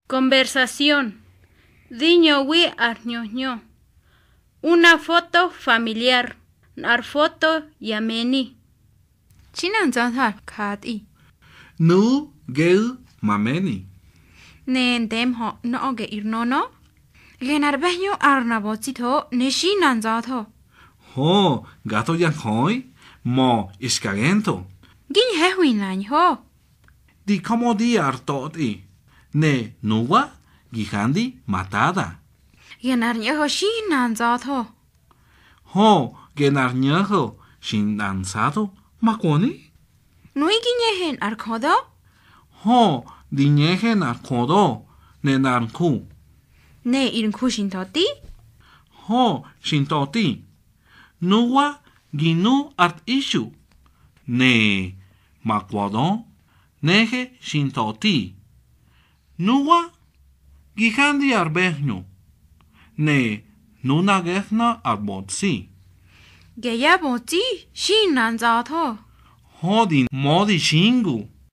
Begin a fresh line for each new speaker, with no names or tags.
Conversación. Diñowi arñoño. Una foto familiar. Ar foto yameni.
Chinan zanthar khati.
Nu gel mameni.
Nen dem ho no oge irnono. Genar behyo arnabotito neshinan zatho.
Ho, gato yang hoi, mo iscagento.
Gin hehuinan ho.
Di como di artoti. Ne nuwa gihandi matada.
Genar nyeho shinan zatho.
Ho, genar nyaho shin lanzado makoni.
Nui ginyehen arkodo.
Ho, di nyehen arkodo ne nanku.
Ne irin kushin toti.
Ho, shintoti. Nuwa ginu art ishu. Ne makwado nehe shintoti. Nuwa gihandi arbehnu. Ne nuna gehna arbotsi.
Geya boti shinan zatho.
Ho di modi shingu.